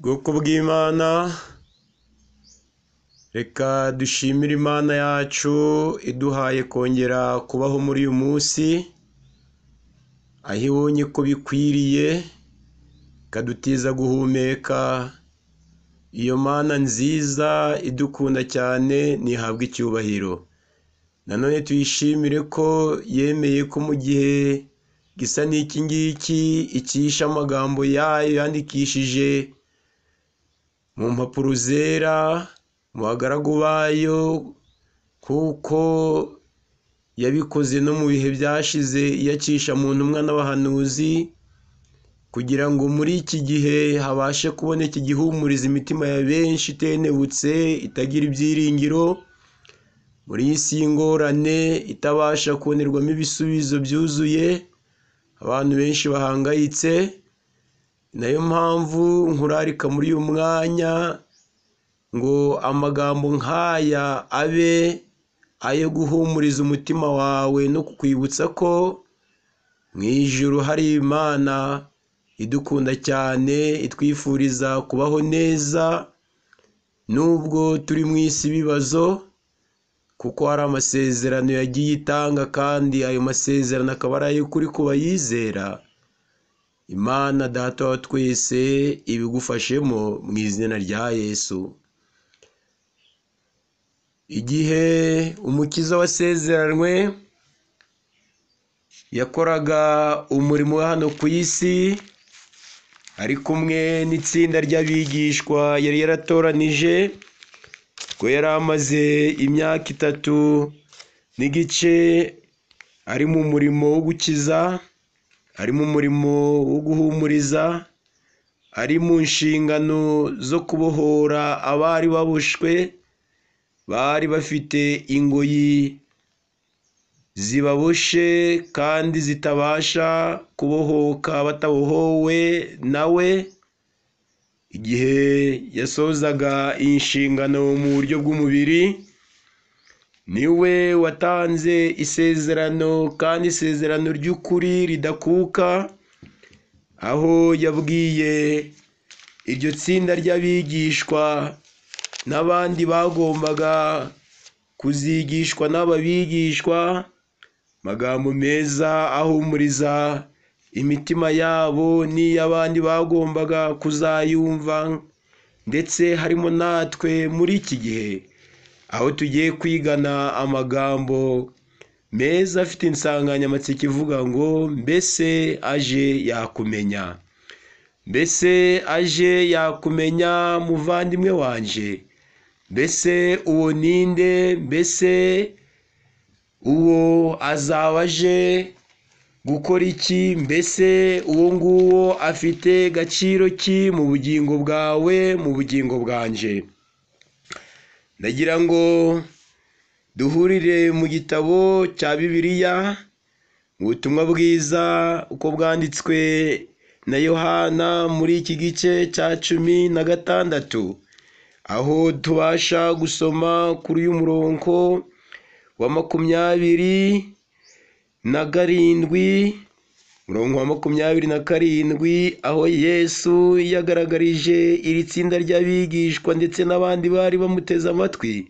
Bwoko bw'Imana, reka dushimire Imana yacu iduhaye kongera kubaho muri uyu munsi, aho ibonye ko bikwiriye ikadutiza guhumeka. Iyo Mana nziza idukunda cyane ntihabwe icyubahiro. Nanone tuyishimire ko yemeye ko mu gihe gisa n'iki ngiki icisha amagambo yayo yandikishije mu mpapuro zera mu bagaragu bayo, kuko yabikoze no mu bihe byashize iyacisha mu ntumwa n'abahanuzi, kugira ngo muri iki gihe habashe kuboneka igihumuriza imitima ya benshi itenebutse itagira ibyiringiro, muri iyi si y'ingorane itabasha kubonerwamo ibisubizo byuzuye, abantu benshi bahangayitse. Nayo mpamvu nkurarika muri uyu mwanya ngo amagambo nk'aya abe ayo guhumuriza umutima wawe no kukwibutsa ko mu ijuru hari Imana idukunda cyane, itwifuriza kubaho neza nubwo turi mu isi ibibazo, kuko hari amasezerano yagiye itanga kandi ayo masezerano akaba ari ay'ukuri ku bayizera. Imana Data wa twese ibigufashemo mu izina rya Yesu. Igihe Umukiza wasezeranywe yakoraga umurimo hano ku isi, ari kumwe n'itsinda ry'abigishwa yari yaratoranije, ko yari amaze imyaka 3 n'igice ari mu murimo wo gukiza, ari mu murimo wo guhumuriza, ari mu nshingano zo kubohora abari baboshwe, bari bafite ingoyi zibaboshe kandi zitabasha kubohoka batabohowe nawe. Igihe yasozaga iyi nshingano mu buryo bw'umubiri, niwe watanze isezerano, kandi isezerano ry'ukuri ridakuka, aho yabwiye iryo tsinda ry'abigishwa n'abandi bagombaga kuzigishwa n'aba bigishwa amagambo meza ahumuriza imitima yabo n'iy'abandi bagombaga kuzayumva, ndetse harimo natwe muri iki gihe, aho tugiye kwigana amagambo meza afite insanganyamatsiko ivuga ngo mbese aje yakumenya. Mbese aje yakumenya muvandimwe wanje? Mbese uwo ninde? Mbese uwo azaba aje gukora iki? Mbese uwo nguwo afite gaciro ki mu bugingo bwawe, mu bugingo bwanje? Ndagira ngo duhurire mu gitabo cya Bibiliya, mu butumwa bwiza uko bwanditswe na Yohana muri iki gice cya 16, aho tubasha gusoma kuri uyu murongo wa 27, murongo wa 27, aho Yesu yagaragarije iri tsinda ry'abigishwa ndetse n'abandi bari bamuteze amatwi,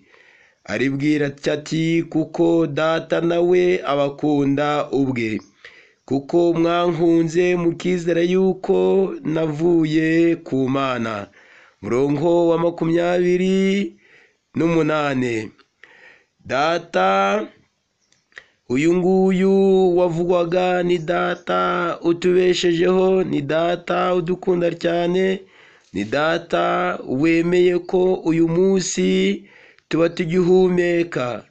aribwira ati kuko Data nawe abakunda ubwe, kuko mwankunze mukizera yuko navuye ku Mana. Murongo wa 28, Data uyu nguyu wavugwaga ni Data utubeshejeho, ni Data udukunda cyane, ni Data wemeye ko uyu munsi tuba tugihumeka.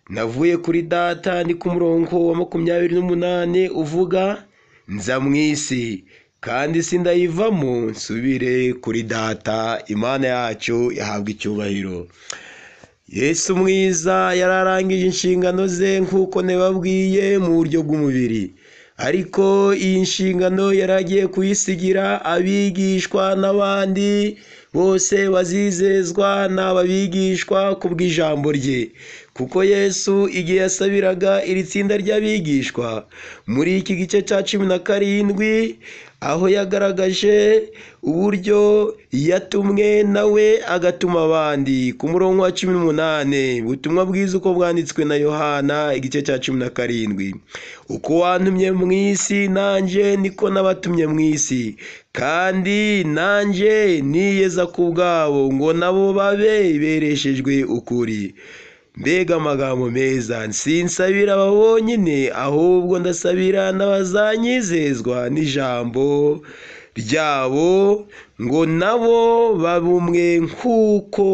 Navuye kuri Data, ni ku murongo wa 28 uvuga nza mu isi, kandi sindayivamo nsubire kuri Data. Imana yacu yahabwa icyubahiro. Yesu mwiza yararangije inshingano ze nk'uko nababwiye mu buryo bw'umubiri, ariko iyi nshingano yaragiye kuyisigira abigishwa n'abandi bose bazizezwa n'aba bigishwa kubw'ijambo rye, kuko Yesu igihe yasabiraga iri tsinda ry'abigishwa muri iki gice cya 17, aho yagaragaje uburyo yatumwe nawe agatuma abandi. Ku murongo wa 18, ubutumwa bwiza uko bwanditswe na Yohana igice cya 17. Uko wantumye mu isi nanjye niko nabatumye mu isi, kandi nanjye niyeza ku bwabo ngo nabo babe bereshejwe ukuri. Mbega amagambo meza! Sinsabira aba bonyine, ahubwo ndasabira n'abazanyizezwa n'ijambo ryabo, ngo nabo babe umwe nk'uko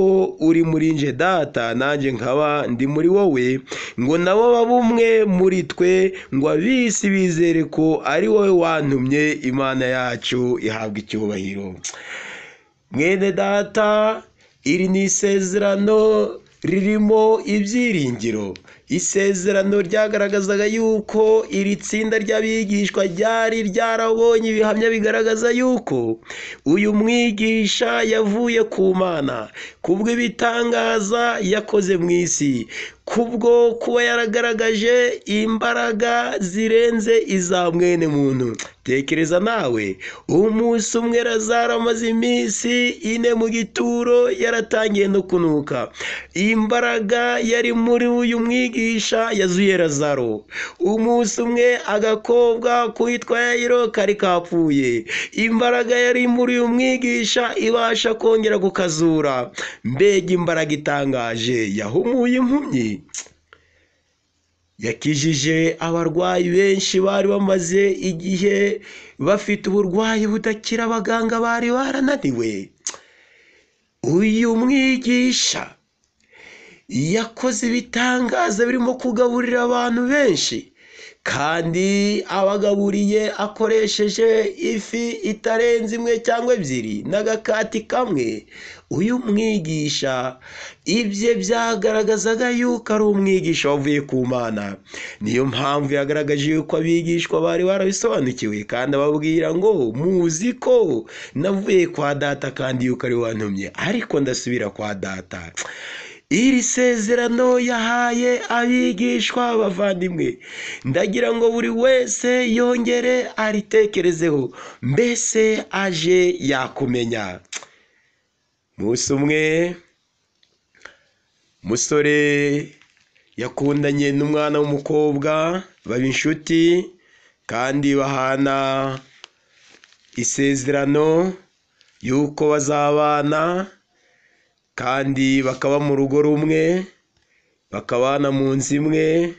uri muri nje Data nanjye nkaba ndi muri wowe, ngo nabo babe umwe muri twe, ngo ab'isi bizere ko ari wowe wantumye. Imana yacu ihabwa icyubahiro. Mwene data, iri ni isezerano ririmo ibyiringiro. Isezerano ryagaragazaga yuko iri tsinda ry'abigishwa ryari ryarabonye ibihamya bigaragaza yuko uyu mwigisha yavuye ku Mana kubw'ibitangaza yakoze mu isi, kubwo kuba yaragaragaje imbaraga zirenze iza mwene muntu. Tekereza nawe, umunsi umwe Lazaro amaze iminsi 4 mu gituro yaratangiye no kunuka. Imbaraga yari muri uyu mwigisha yazuye Lazaro. Umunsi umwe agakobwa kwitwa Yayiro kari kapfuye. Imbaraga yari muri uyu mwigisha ibasha kongera kukazura. Mbega imbaraga itangaje! Yahumuye impumyi, yakijije abarwayi benshi bari bamaze igihe bafite uburwayi budakira, abaganga bari barananiwe. Uyu mwigisha yakoze ibitangaza birimo kugaburira abantu benshi, kandi abagaburiye akoresheje ifi itarenze 1 cyangwa 2 n'agakati kamwe. Uyu mwigisha ibye byagaragazaga yuko ari umwigisha wavuye ku Mana. Niyo mpamvu yagaragaje yuko abigishwa bari barabisobanukiwe, kandi ababwira ngo muzi ko navuye kwa Data kandi yuko ari wantumye, ariko ndasubira kwa Data. Iri sezerano yahaye abigishwa bavandimwe, ndagira ngo buri wese yongere aritekerezeho, mbese aje yakumenya. Musi umwe musore yakundanye n'umwana w'umukobwa, baba inshuti kandi bahana isezerano yuko bazabana, kandi bakaba mu rugo rumwe, bakabana mu nzu imwe.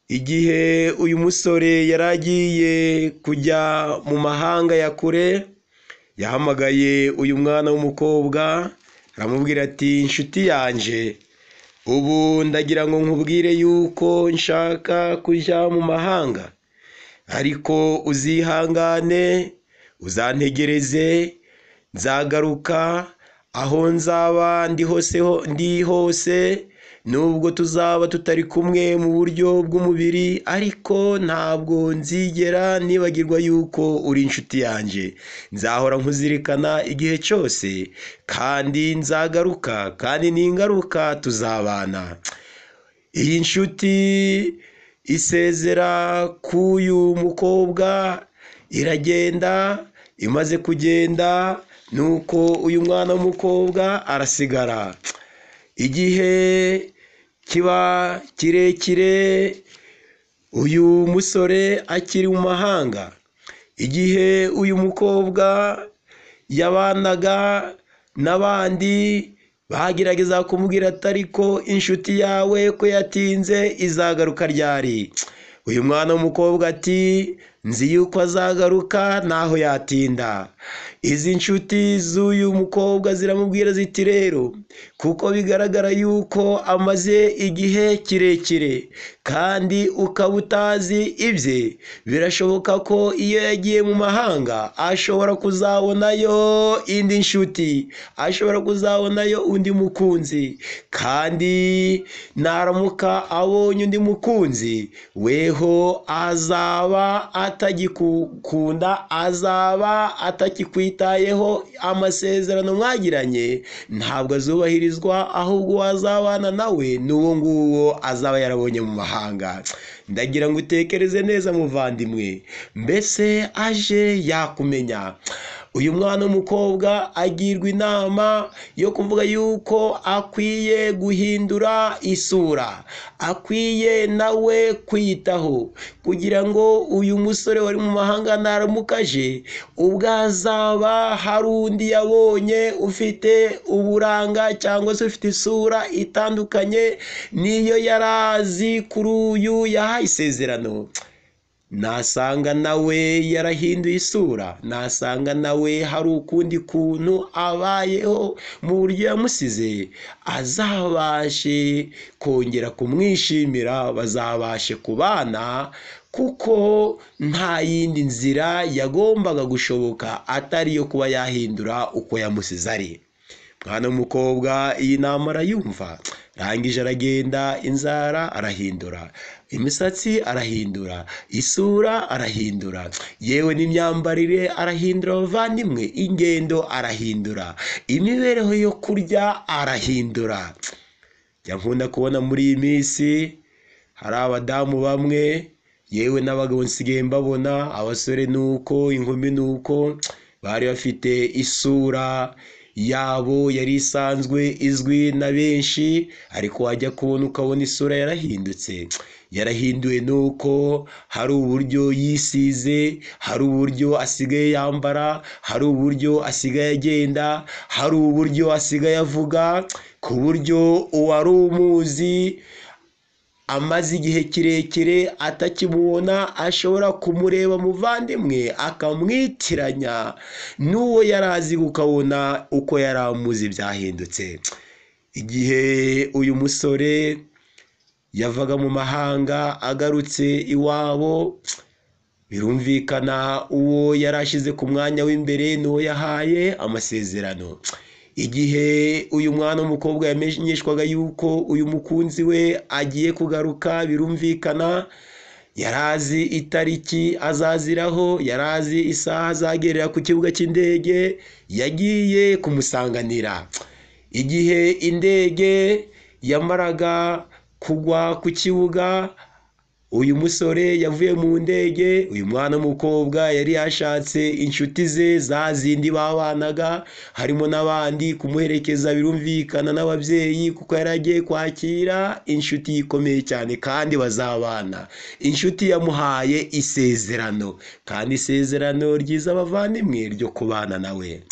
Igihe uyu musore yaragiye kujya mu mahanga ya kure, yahamagaye uyu mwana w'umukobwa aramubwira ati, inshuti yanje, ubu ndagira ngo nkubwire yuko nshaka kujya mu mahanga, ariko uzihangane uzantegereze, nzagaruka aho nzaba ndi hose, nubwo tuzaba tutari kumwe mu buryo bw'umubiri, ariko ntabwo nzigera nibagirwa yuko uri inshuti yanjye. Nzahora nkuzirikana igihe cyose, kandi nzagaruka, kandi ningaruka tuzabana. Iyi nshuti isezera k'uyu mukobwa iragenda. Imaze kugenda, nuko uyu mwana w'umukobwa arasigara. Igihe kiba kirekire uyu musore akiri mu mahanga. Igihe uyu mukobwa yabanaga n'abandi bagerageza kumubwira ati, ariko inshuti yawe ko yatinze izagaruka ryari? Uyu mwana w'umukobwa ati, nzi yuko azagaruka naho yatinda. Izi nshuti z'uyu mukobwa ziramubwira ziti, rero kuko bigaragara yuko amaze igihe kirekire kandi ukaba utazi ibye, birashoboka ko iyo yagiye mu mahanga ashobora kuzabonayo indi nshuti, ashobora kuzabonayo undi mukunzi, kandi naramuka abonye undi mukunzi, weho azaba atagikukunda, azaba atakikwitayeho, amasezerano mwagiranye ntabwo azubahirizwa, ahubwo wazabana nawe n'uwo nguwo azaba yarabonye mu mahanga. Ndagira ngo utekereze neza muvandimwe, mbese aje yakumenya. Uyu mwana w'umukobwa agirwa inama yo kuvuga yuko akwiye guhindura isura, akwiye nawe kwiyitaho, kugira ngo uyu musore wari mu mahanga naramuka aje, ubwo azaba hari undi yabonye ufite uburanga cyangwa se ufite isura itandukanye n'iyo yari azi kuri uyu yahaye isezerano, nasanga nawe yarahinduye isura, nasanga nawe hari ukundi kuntu abayeho mu buryo yamusize, azabashe kongera kumwishimira, bazabashe kubana, kuko nta yindi nzira yagombaga gushoboka atari iyo kuba yahindura uko yamusize ari. Mwana w'umukobwa iyi nama arayumva, arangije aragenda, inzara arahindura, imisatsi arahindura, isura arahindura, yewe n'imyambarire arahindura abavandimwe, ingendo arahindura, imibereho yo kurya arahindura. Njya nkunda kubona muri iyi minsi hari abadamu bamwe, yewe n'abagabo nsigaye mbabona, abasore nuko, inkumi nuko, bari bafite isura yabo yari isanzwe izwi na benshi, ariko wajya kubona ukabona isura yarahindutse. Yarahinduwe nuko hari uburyo yisize, hari uburyo asigaye yambara, hari uburyo asigaye agenda, hari uburyo asigaye avuga, ku buryo uwari umuzi amaze igihe kirekire atakimubona ashobora kumureba muvandimwe akamwitiranya n'uwo yari azi, ukabona uko yari amuzi byahindutse. Igihe uyu musore yavaga mu mahanga agarutse iwabo, birumvikana uwo yari ashyize ku mwanya w'imbere n'uwo yahaye amasezerano. Igihe uyu mwana w'umukobwa yamenyeshwaga yuko uyu mukunzi we agiye kugaruka, birumvikana yari azi itariki azaziraho, yari azi isaha azagerera ku kibuga cy'indege, yagiye kumusanganira. Igihe indege yamaraga kugwa ku kibuga, uyu musore yavuye mu ndege, uyu mwana w'umukobwa yari yashatse inshuti ze za zindi babanaga, harimo n'abandi kumuherekeza, birumvikana n'ababyeyi, kuko yari agiye kwakira inshuti ikomeye cyane kandi bazabana. Inshuti yamuhaye isezerano, kandi isezerano ryiza abavandimwe ryo kubana nawe.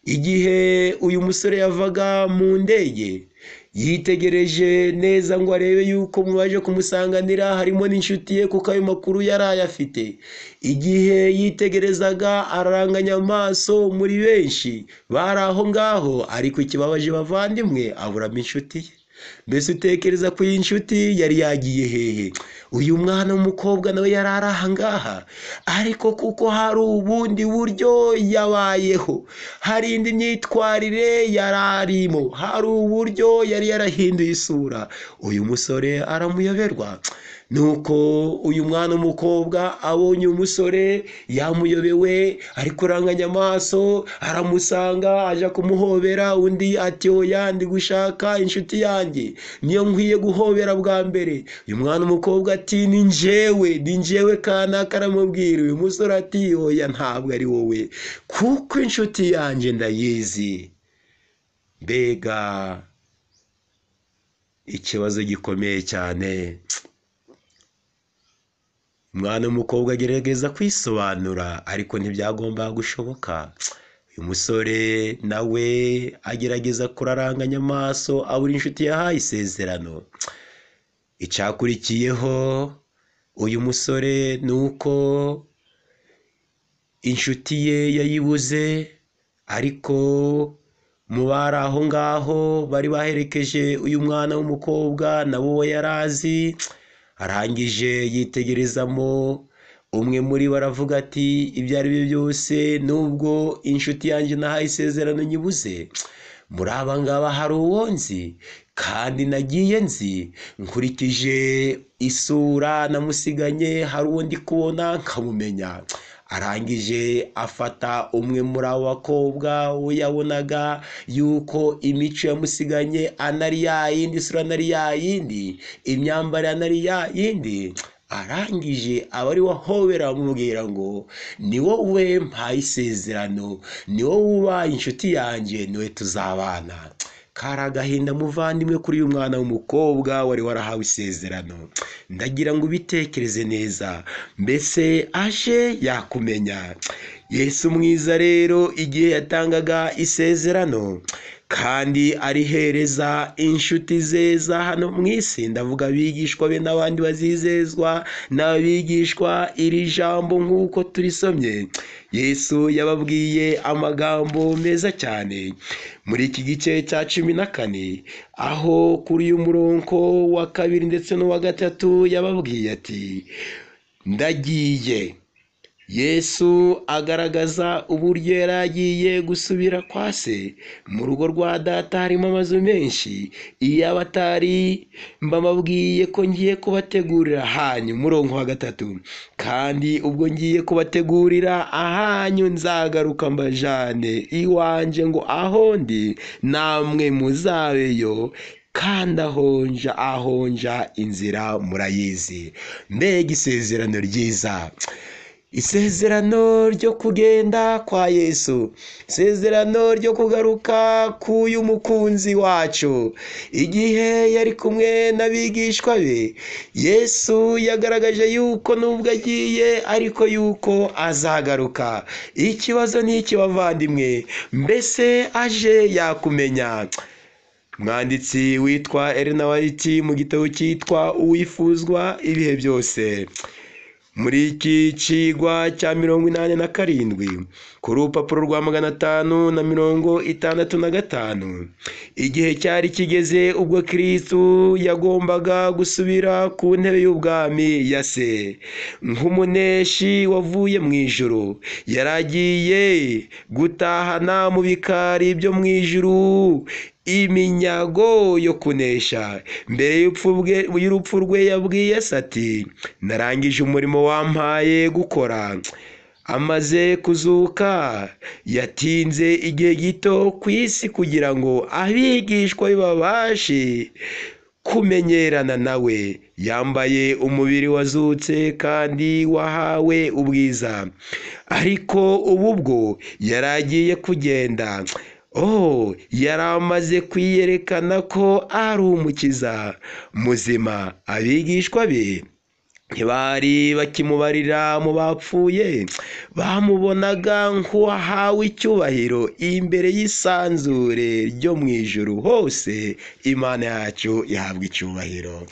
Igihe uyu musore yavaga mu ndege, yitegereje neza ngo arebe yuko mu baje kumusanganira harimo n'inshuti ye, kuko ayo makuru yari ayafite. Igihe yitegerezaga araranganya amaso muri benshi bari aho ngaho, ariko ikibabaje bavandimwe aburamo inshuti ye. Mbese utekereza ko iyi nshuti yari yagiye hehe? Uyu mwana w'umukobwa nawe yari ari aha ngaha, ariko kuko hari ubundi buryo yabayeho, hari indi myitwarire yari arimo, hari uburyo yari yarahinduye isura, uyu musore aramuyoberwa. Nuko uyu mwana w'umukobwa abonye umusore yamuyobewe, ari kuranganya amaso, aramusanga, aja kumuhobera. Undi ati oya, ndi gushaka inshuti yanjye, niyo nkwiye guhobera bwa mbere. Uyu mwana w'umukobwa ati ni njyewe kanaka, aramubwira. Uyu musore ati oya, ntabwo ari wowe, kuko inshuti yanjye ndayizi. Mbega ikibazo gikomeye cyane. Umwana w'umukobwa agerageza kwisobanura, ariko ntibyagomba gushoboka. Uyu musore nawe agerageza kuraranganya amaso, abura inshuti yahaye isezerano. Icyakurikiyeho uyu musore ni uko inshuti ye yayibuze, ariko mu bari aho ngaho bari baherekeje uyu mwana w'umukobwa nabo yari azi. Arangije yitegerezamo umwe muri bo, aravuga ati ibyo ari byo byose, nubwo inshuti yanjye nahaye isezerano nyibuze, muri aba ngaba hari uwo nzi, kandi nagiye nzi nkurikije isura namusiganye, hari uwo ndi kubona nkamumenya. Arangije afata umwe muri abo bakobwa we yabonaga yuko imico yamusiganye anari yayindi, isura anari yayindi, imyambarire anari yayindi. Arangije aba ari wahobera amubwira ngo ni wowe mpaye isezerano, ni wowe ubaye inshuti yanjye, niwe tuzabana. Kari agahinda muvandimwe kuri uyu mwana w'umukobwa wari warahawe isezerano. Ndagira ngo ubitekereze neza, mbese aje yakumenya. Yesu mwiza rero igihe yatangaga isezerano kandi arihereza inshuti ze za hano mu isi, ndavuga abigishwa be n'abandi bazizezwa n'abigishwa iri jambo nk'uko turisomye, Yesu yababwiye amagambo meza cyane muri iki gice cya 14, aho kuri uyu murongo wa 2 ndetse n'uwa 3 yababwiye ati ndagiye. Yesu agaragaza uburyo yaragiye gusubira kwa se. Mu rugo rwa data harimo amazu menshi, iyo abatari mbabwiye ko ngiye kubategurira ahanyu. Murongo wa 3, kandi ubwo ngiye kubategurira ahanyu nzagaruka mbajane iwanje, ngo aho ndi namwe muzabeyo, kandi ahonja inzira murayizi. Mbega isezerano ryiza, isezerano ryo kugenda kwa Yesu, isezerano ryo kugaruka k'uyu mukunzi wacu. Igihe yari kumwe n'abigishwa be, Yesu yagaragaje yuko nubwo agiye ariko yuko azagaruka. Ikibazo ni iki bavandimwe, mbese aje yakumenya? Mwanditsi witwa Ellen White mu gitabo cyitwa Uwifuzwa ibihe byose, muri iki cigwa cya 87 ku rupapuro rwa 565, igihe cyari kigeze ubwo Kristo yagombaga gusubira ku ntebe y'ubwami ya se nk'umuneshi wavuye mu ijuru. Yaragiye gutahana mu bikari byo mu ijuru iminyago yo kunesha. Mbere y'urupfu rwe yabwiye se ati narangije umurimo wampaye gukora. Amaze kuzuka yatinze igihe gito ku isi kugira ngo abigishwa be babashe kumenyerana nawe. Yambaye umubiri wazutse kandi wahawe ubwiza, ariko ubu bwo yaragiye kugenda. Yari amaze kwiyerekana ko ari umukiza muzima. Abigishwa be ntibari bakimubarira mu bapfuye, bamubonaga nk'uwahawe icyubahiro imbere y'isanzure ryo mu ijuru hose. Imana yacu ihabwa icyubahiro.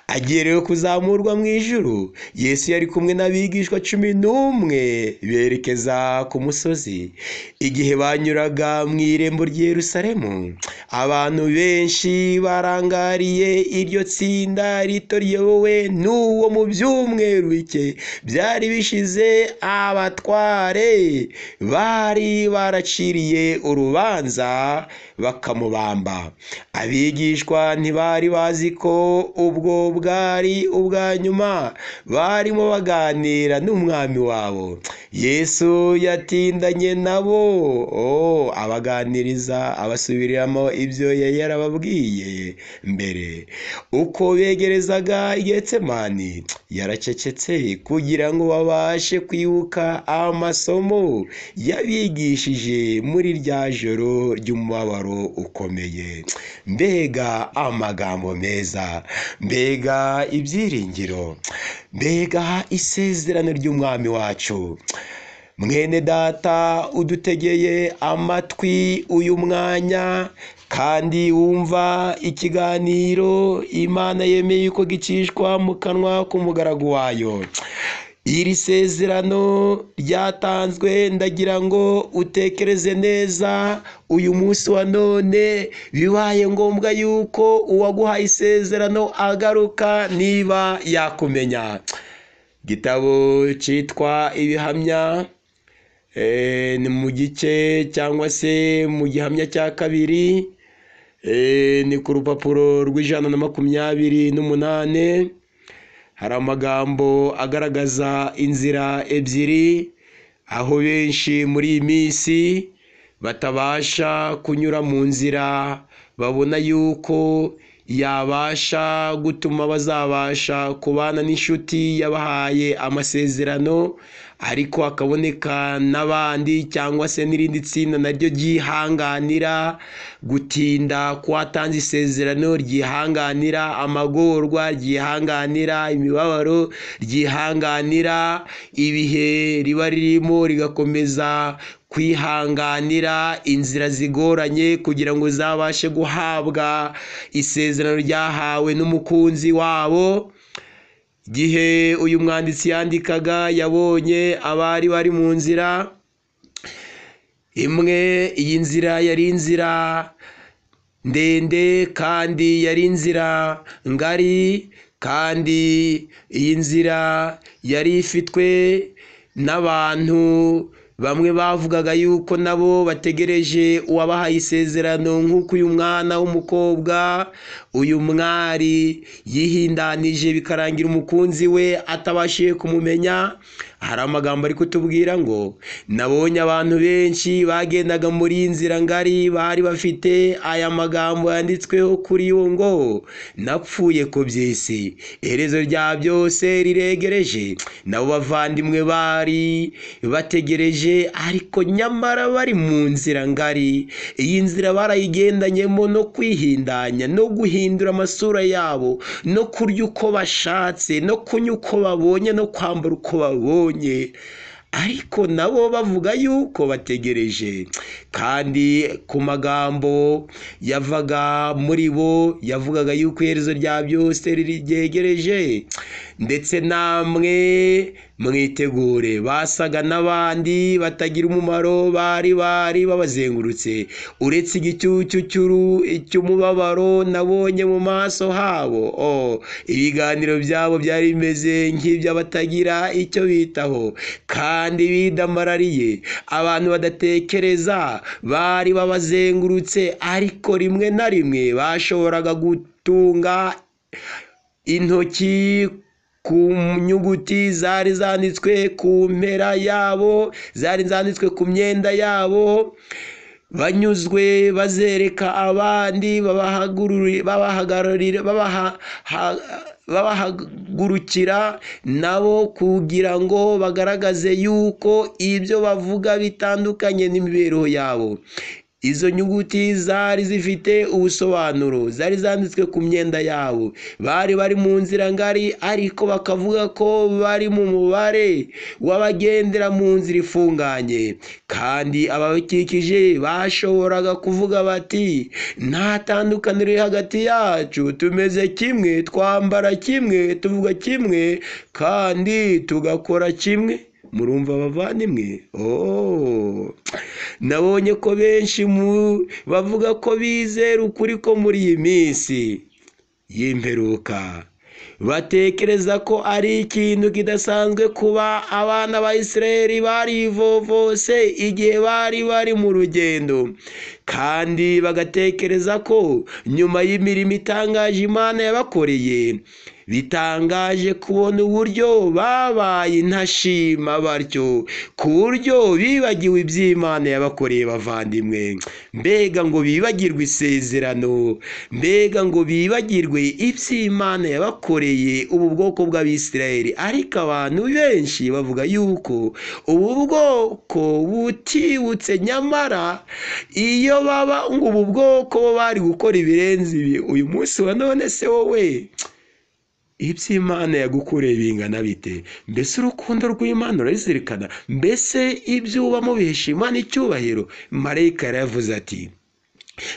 Agiye rero kuzamurwa mu ijuru, Yesu yari kumwe n'abigishwa 11 berekeza ku musozi. Igihe banyuraga mu irembo ry'i Yerusalemu, abantu benshi barangariye iryo tsinda rito riyobowe n'uwo mu byumweru bike byari bishize abatware bari baraciriye urubanza bakamubamba. Abigishwa ntibari bazi ko ubwo bwari ubwa nyuma barimo baganira n'umwami wabo. Yesu yatindanye nabo, abaganiriza, abasubiriramo ibyo yari yarababwiye mbere. Uko begerezaga i Getsemani, yaracecetse kugira ngo babashe kwibuka amasomo yabigishije muri rya joro ry'umubabaro ukomeye. Mbega amagambo meza, mbega ibyiringiro, mbega isezerano ry'umwami wacu. Mwene data udutegeye amatwi uyu mwanya kandi wumva ikiganiro Imana yemeye ko gicishwa mu kanwa k'umugaragu wayo, iri sezerano ryatanzwe, ndagira ngo utekereze neza uyu munsi wa none. Bibaye ngombwa yuko uwaguhaye isezerano agaruka, niba yakumenya. Gitabo cyitwa Ibihamya, ni mu gice cyangwa se mu gihamya cya 2, ni ku rupapuro rw'128 hari amagambo agaragaza inzira ebyiri, aho benshi muri iyi minsi batabasha kunyura mu nzira babona yuko yabasha gutuma bazabasha kubana n'inshuti yabahaye amasezerano, ariko hakaboneka n'abandi cyangwa se n'irindi tsinda naryo ryihanganira gutinda kwatanze isezerano, ryihanganira amagorwa, ryihanganira imibabaro, ryihanganira ibihe riba ririmo, rigakomeza kwihanganira inzira zigoranye kugira ngo zabashe guhabwa isezerano ryahawe n'umukunzi wabo. Igihe uyu mwanditsi yandikaga yabonye abari bari mu nzira imwe. Iyi nzira yari inzira ndende kandi yari inzira ngari, kandi iyi nzira yari ifitwe n'abantu bamwe bavugaga yuko nabo bategereje uwabahaye isezerano, nk'uko uyu mwana w'umukobwa, uyu mwari yihindanije bikarangira umukunzi we atabashije kumumenya. Hari amagambo ari kutubwira ngo nabonye abantu benshi bagendaga muri iyi nzira ngari bari bafite aya magambo yanditsweho kuri yo ngo napfuye ko by'isi, iherezo rya byose riregereje. Nabo bavandimwe bari bategereje, ariko nyamara bari mu nzira ngari. Iyi nzira barayigendanyemo no kwihindanya, no guhindura amasura yabo, no kurya uko bashatse, no kunywa uko babonye, no kwambara uko babonye, ariko nabo bavuga yuko bategereje. Kandi ku magambo yavaga muri bo yavugaga yuko iherezo rya byose ryegereje, ndetse namwe mwitegure. Basaga n'abandi batagira umumaro bari babazengurutse, uretse igicucu cy'umubabaro nabonye mu maso habo. Ibiganiro byabo byari bimeze nk'iby'abatagira icyo bitaho kandi bidamarariye. Abantu badatekereza bari babazengurutse, ariko rimwe na rimwe bashoboraga gutunga intoki ku nyuguti zari zanditswe ku mpera yabo, zari zanditswe ku myenda yabo, banyuzwe bazereka abandi, babahagurukira nabo kugira ngo bagaragaze yuko ibyo bavuga bitandukanye n'imibereho yabo. Izo nyuguti zari zifite ubusobanuro, zari zanditswe ku myenda yabo. Bari mu nzira ngari, ariko bakavuga ko bari mu mubare w'abagendera mu nzira ifunganye, kandi ababikikije bashoboraga kuvuga bati nta tandukaniro riri hagati yacu, tumeze kimwe, twambara kimwe, tuvuga kimwe, kandi tugakora kimwe. Murumva abavandimwe? Nabonye ko benshi bavuga ko bizera ukuri ko muri iyi minsi y'imperuka, batekereza ko ari ikintu kidasanzwe kuba abana ba Isirayeli barivovose igihe bari mu rugendo, kandi bagatekereza ko nyuma y'imirimo itangaje Imana yabakoreye, bitangaje kubona uburyo babaye intashima batyo, ku buryo bibagiwe iby'Imana yabakoreye. Bavandimwe, mbega ngo bibagirwe isezerano, mbega ngo bibagirwe iby'Imana yabakoreye ubu bwoko bw'Abisirayeli. Ariko abantu benshi bavuga yuko ubu bwoko butibutse, nyamara iyo baba ngo ubu bwoko bari gukora ibirenze ibi, uyu munsi wa none se wowe iby'Imana yagukoreye bingana bite? Mbese urukundo rw'Imana urazirikana? Mbese ibyo ubamo bihesha Imana icyubahiro? Marayika yaravuze ati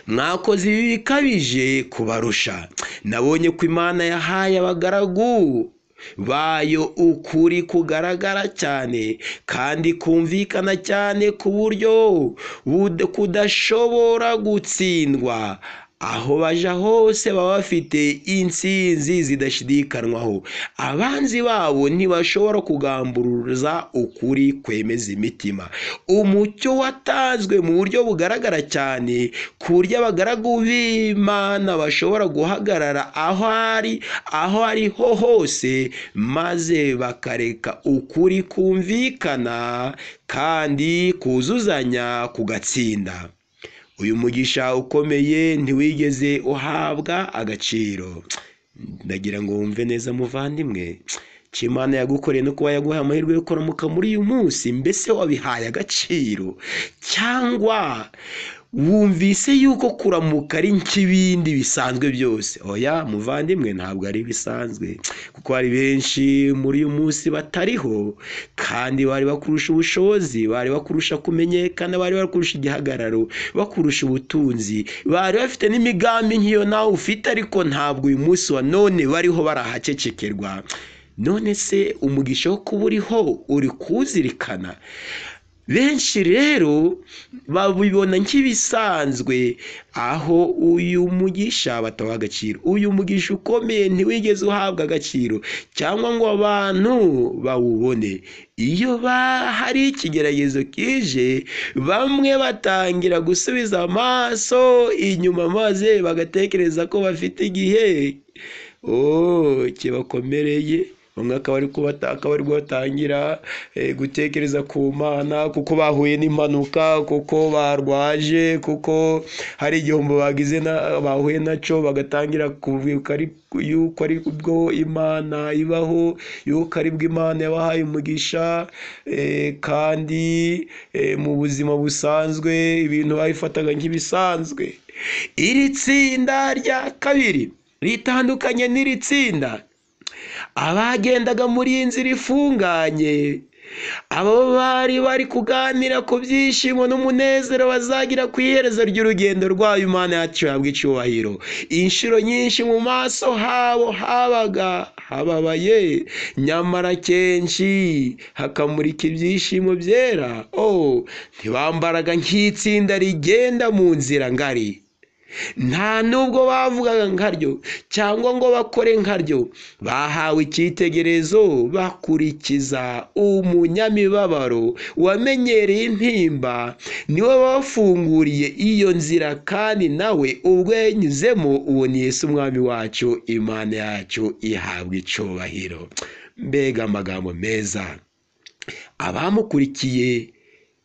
mwakoze ibi bikabije kubarusha. Nabonye ko Imana yahaye abagaragu bayo ukuri kugaragara cyane kandi kumvikana cyane, ku buryo kudashobora gutsindwa. aho baja hose baba bafite intsinzi zidashidikanywaho. Abanzi babo ntibashobora kugamburuza ukuri kwemeza imitima. Umucyo watanzwe mu buryo bugaragara cyane ku buryo abagaragu b'Imana bashobora guhagarara aho ariho hose maze bakareka ukuri kumvikana kandi kuzuzanya kugatsinda. Uyu mugisha ukomeye ntiwigeze uhabwa agaciro. Ndagira ngo wumve neza muvandimwe, Imana yagukoreye no kuba yaguhaye amahirwe yo kuramuka muri uyu munsi, mbese wabihaye agaciro cyangwa wumvise yuko kuramuka ari nk'ibindi bisanzwe byose? Oya muvandimwe, ntabwo ari bisanzwe, kuko hari benshi muri uyu munsi batariho kandi bari bakurusha ubushobozi, bari bakurusha kumenyekana, bari bakurusha igihagararo, bakurusha ubutunzi, bari bafite n'imigambi nk'iyo nawe ufite, ariko ntabwo uyu munsi wa none bariho barahacecekerwa. None se umugisha wo kuba uriho uri kuwuzirikana? Benshi rero babibona nk'ibisanzwe, aho uyu mugisha bataha agaciro. Uyu mugisha ukomeye ntiwigeze uhabwa agaciro cyangwa ngo abantu bawubone. Iyo hari ikigeragezo kije, bamwe batangira gusubiza amaso inyuma maze bagatekereza ko bafite igihe kibakomereye. Bamwe akaba ari batangira gutekereza ku Mana kuko bahuye n'impanuka, kuko barwaje, kuko hari igihombo bahuye nacyo, bagatangira kuvuga yuko ari bwo Imana ibaho, yuko ari bwo Imana yabahaye umugisha, kandi mu buzima busanzwe ibintu babifataga nk'ibisanzwe. Iri tsinda rya kabiri ritandukanye n'iri tsinda. Abagendaga muri iyi nzira ifunganye, abo bari kuganira ku byishimo n'umunezero bazagira ku iherezo ry'urugendo rwayo. Imana yacu yabwa icyubahiro. Inshuro nyinshi mu maso habo habaga hababaye, nyamara kenshi hakamurika ibyishimo byera. Ntibambaraga nk'itsinda rigenda mu nzira ngari. Nta nubwo bavugaga nkaryo cyangwa ngo bakore nkaryo. Bahawe icyitegererezo bakurikiza umunyamibabaro wamenyereye intimba. Niwe wabafunguriye iyo nzira, kandi nawe ubwo yanyuzemo, uwo ni Yesu umwami wacu. Imana yacu ihabwa icyubahiro. Mbega amagambo meza! Abamukurikiye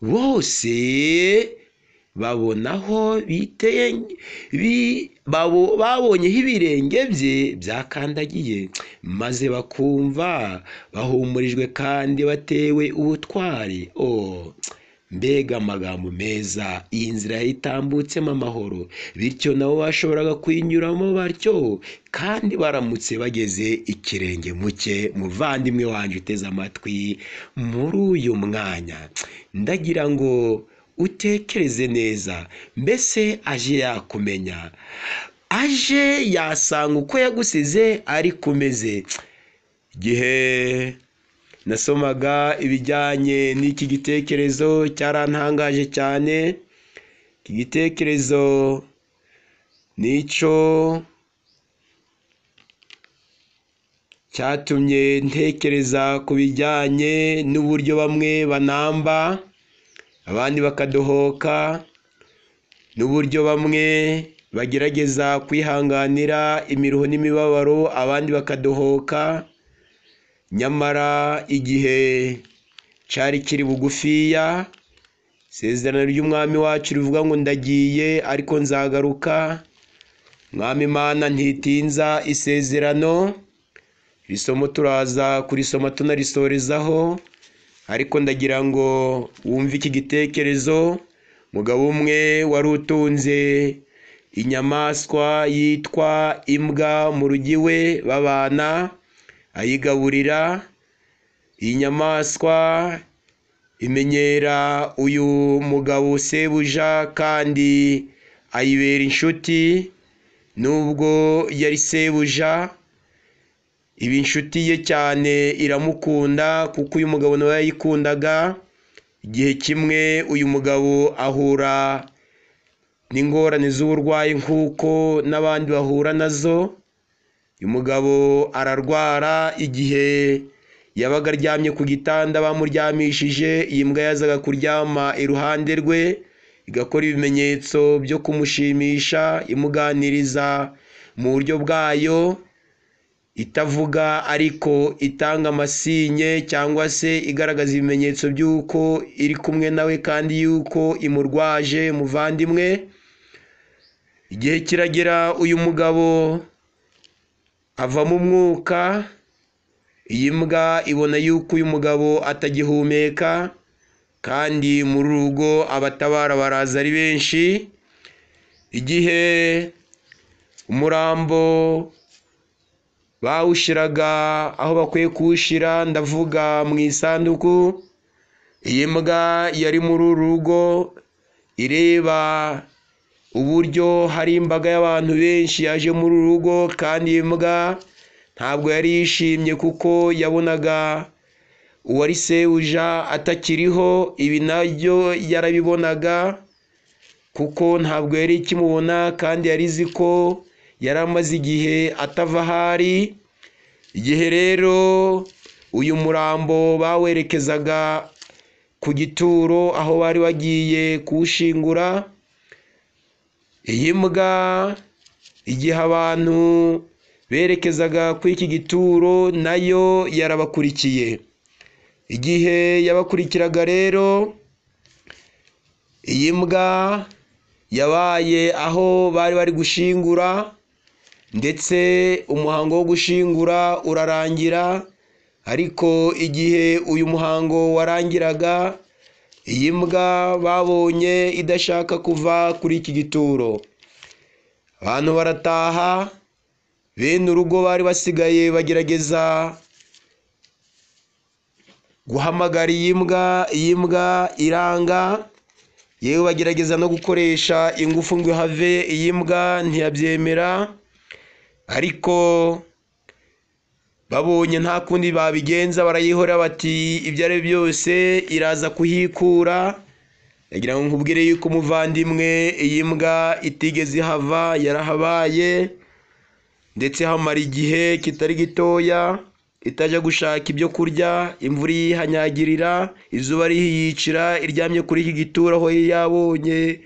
bose babonaho babonyeho ibirenge bye byakandagiye, maze bakumva bahumurijwe kandi batewe ubutwari. Mbega amagambo meza! Iyi nzira yayitambutsemo amahoro, bityo nabo bashoboraga kuyinyuramo batyo, kandi baramutse bageze ikirenge mu cye. Muvandimwe wanjye uteze amatwi muri uyu mwanya, ndagira ngo utekereze neza. Mbese aje yakumenya, aje yasanga uko yagusize ari kumeze. Igihe nasomaga ibijyanye n'iki gitekerezo cyarantangaje cyane. Iki gitekerezo nicyo cyatumye ntekereza ku bijyanye n'uburyo bamwe banamba abandi bakadohoka, n'uburyo bamwe bagerageza kwihanganira imiruho n'imibabaro abandi bakadohoka, nyamara igihe cyari kiri bugufiya. Isezerano ry'umwami wacu rivuga ngo ndagiye ariko nzagaruka. Mwami Imana ntitinza isezerano. Iri somo turaza kurisoma tunarisorezaho, ariko ndagira ngo wumve iki gitekerezo. Mugabo umwe wari utunze inyamaswa yitwa imbwa mu rugi we babana, ayigaburira. Iyi nyamaswa imenyera uyu mugabo sebuja kandi ayibera inshuti. Nubwo yari sebuja, iba inshuti ye cyane, iramukunda kuko uyu mugabo nawe yayikundaga. Igihe kimwe uyu mugabo ahura n'ingorane z'uburwayi nk'uko n'abandi bahura nazo. Uyu mugabo ararwara, igihe yabaga aryamye ku gitanda bamuryamishije, iyi mbwa yazaga kuryama iruhande rwe, igakora ibimenyetso byo kumushimisha, imuganiriza mu buryo bwayo, itavuga ariko itanga amasinye cyangwa se igaragaza ibimenyetso by'uko iri kumwe nawe kandi yuko imurwaje. Muvandimwe, igihe kiragera uyu mugabo avamo umwuka, iyi mbwa ibona yuko uyu mugabo atagihumeka, kandi muri uru rugo abatabara baraza ari benshi. Igihe umurambo bawushyiraga aho bakwiye kuwushyira, ndavuga mu isanduku, iyi mbwa yari muri uru rugo ireba uburyo hari imbaga y'abantu benshi yaje muri uru rugo, kandi iyi mbwa ntabwo yari yishimye kuko yabonaga uwari sebuja atakiriho. Ibi nabyo yarabibonaga kuko ntabwo yari ikimubona, kandi yari izi ko yari amaze igihe atava ahari. Igihe rero uyu murambo bawerekezaga ku gituro aho bari bagiye kuwushingura, iyi mbwa igihe abantu berekezaga kuri iki gituro nayo yarabakurikiye. Igihe yabakurikiraga rero, iyi mbwa yabaye aho bari gushingura, ndetse umuhango wo gushingura urarangira. Ariko igihe uyu muhango warangiraga, iyi mbwa babonye idashaka kuva kuri iki gituro. Abantu barataha, bene urugo bari basigaye bagerageza guhamagara iyi mbwa iranga, yewe bagerageza no gukoresha ingufu ngo ihave, iyi mbwa ntiyabyemera. Ariko babonye nta kundi babigenza, barayihora bati ibyo ari byose iraza kuhikura. Ndagira ngo nkubwire yuko umuvandimwe, iyi mbwa itigeze ihava, yarahabaye ndetse hamara igihe kitari gitoya itajya gushaka ibyo kurya, imvura yihanyagirira, izuba rihiyicira, iryamye kuri iki gituro aho yabonye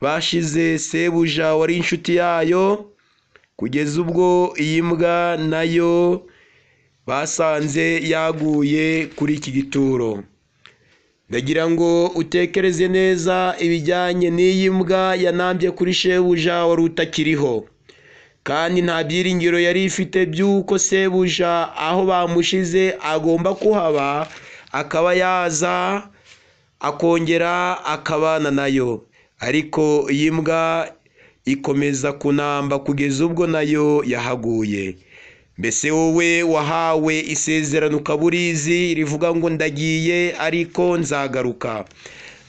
bashize sebuja wari inshuti yayo, kugeza ubwo iyi mbwa nayo basanze yaguye kuri iki gituro. Ndagira ngo utekereze neza ibijyanye n'iyi mbwa yanambye kuri shebuja wari utakiriho, kandi nta byiringiro yari ifite by'uko sebuja aho bamushize agomba kuhaba, akaba yaza akongera akabana nayo. Ariko iyi mbwa ikomeza kunamba kugeza ubwo nayo yahaguye. Mbese wowe wahawe isezerano ukaba urizi rivuga ngo ndagiye ariko nzagaruka,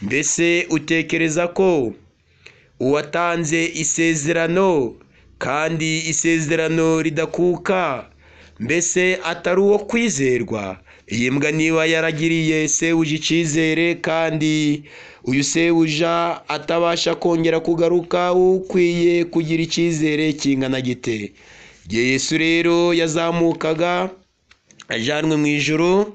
mbese utekereza ko uwatanze isezerano kandi isezerano ridakuka mbese atari uwo kwizerwa? Iyi mbwa niba yaragiriye sebuja icyizere, kandi uyu sebuja atabasha kongera kugaruka, ukwiye kugira icyizere kingana gite? Igihe Yesu rero yazamukaga ajyanwe mu ijuru,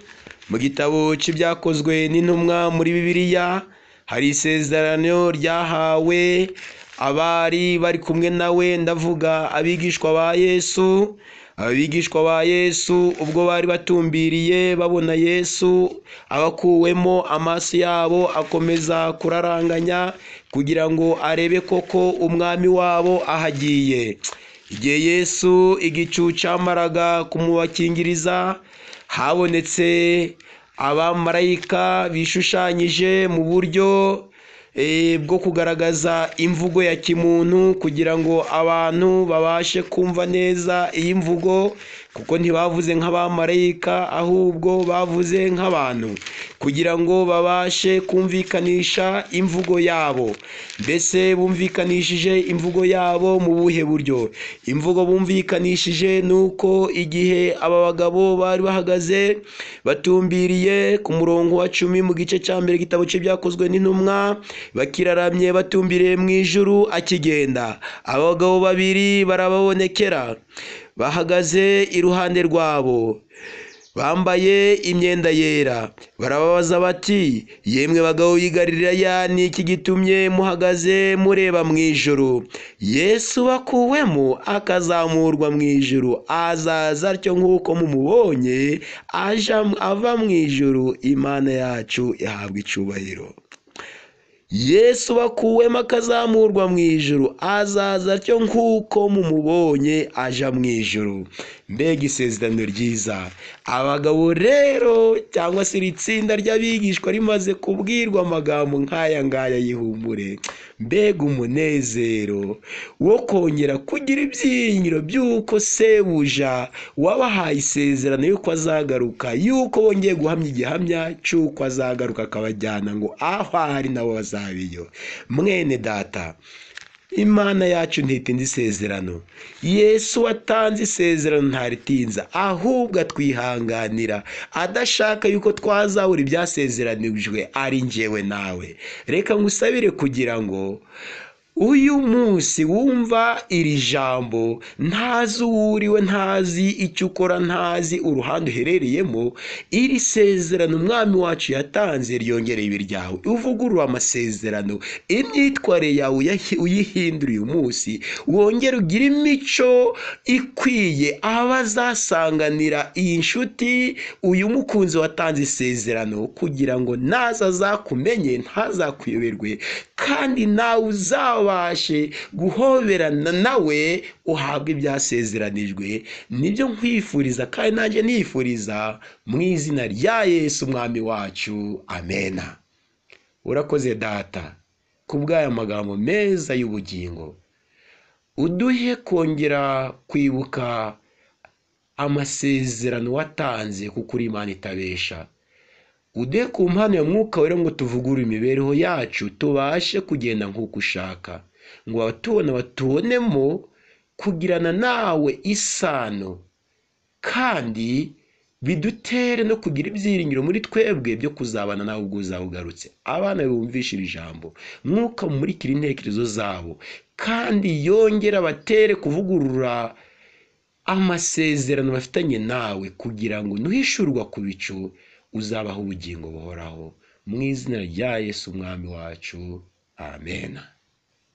mu gitabo cy'ibyakozwe n'intumwa muri Bibiliya hari isezerano ryahawe abari bari kumwe nawe, ndavuga abigishwa ba Yesu. Abigishwa ba Yesu ubwo bari batumbiriye babona Yesu abakuwemo, amaso yabo akomeza kuraranganya kugira ngo arebe koko umwami wabo ahagiye. Igihe Yesu igicu cyamaraga kumubakingiriza, habonetse abamarayika bishushanyije mu buryo bwo kugaragaza imvugo ya kimuntu, kugira ngo abantu babashe kumva neza iyi mvugo, kuko ntibavuze nk'abamarayika ahubwo bavuze nk'abantu, kugira ngo babashe kumvikanisha imvugo yabo. Mbese bumvikanishije imvugo yabo mu buhe buryo? Imvugo bumvikanishije ni uko igihe aba bagabo bari bahagaze batumbiriye ku murongo wa 10 mu gice cya mbere igitabo cy'ibyakozwe n'intumwa, bakiraramye batumbiriye mu ijuru akigenda, abagabo babiri barababonekera bahagaze iruhande rwabo bambaye imyenda yera. Barababaza bati, yemwe bagabo b'i Galilaya, ni iki gitumye muhagaze mureba mu ijuru? Yesu bakuwemo akazamurwa mu ijuru, azaza atyo nk'uko mumubonye ava mu ijuru. Imana yacu ihabwa icyubahiro. Yesu bakuwemo akazamurwa mu ijuru, azaza atyo nk'uko mumubonye aja mu ijuru. Mbega isezerano ryiza! Abagabo rero cyangwa se iri tsinda ry'abigishwa rimaze kubwirwa amagambo nk'aya ngaya y'ihumure, mbega umunezero wo kongera kugira ibyiringiro by'uko sebuja wabahaye isezerano y'uko azagaruka, y'uko bongeye guhamya igihamya cy'uko azagaruka akabajyana ngo aho ari nabo bazabiyo. Mwene data, Imana yacu ntitinda isezerano. Yesu watanze isezerano ntaritinza, ahubwo atwihanganira, adashaka yuko twazabura ibyasezeranijwe ari njyewe nawe. Reka ngusabire kugira ngo uyu munsi wumva iri jambo, ntazi uwuriwe, ntazi icyo ukora, ntazi uruhande uherereyemo, iri sezerano umwami wacu yatanze ryongereye ibiryawe. Uvugurura amasezerano, imyitwarire yawe uyihindura uyu munsi, wongere ugire imico ikwiye abazasanganira iyi nshuti, uyu mukunzi watanze isezerano, kugira ngo naza azakumenye ntazakuyoberwe, kandi nawe uzabashe guhoberana nawe uhabwe ibyasezeranijwe. Nibyo nkwifuriza kandi nanjye nifuriza mu izina rya Yesu umwami wacu, amena. Urakoze data kubw'aya magambo meza y'ubugingo, uduhe kongera kwibuka amasezerano watanze, kuko uri Imana itabesha. Uduhe ku mpano ya Mwuka Wera ngo tuvugurure imibereho yacu, tubashe kugenda nk'uko ushaka, ngo abatubona batubonemo kugirana nawe isano, kandi bidutere no kugira ibyiringiro muri twebwe byo kuzabana nawe ubwo uzaba ugarutse. Abana bumvishira ijambo, Mwuka mumurikira intekerezo zabo, kandi yongera batere kuvugurura amasezerano bafitanye nawe, kugira ngo nuhishurwa ku bicu uzabaho ubugingo buhoraho. Mu izina rya Yesu umwami wacu, amena.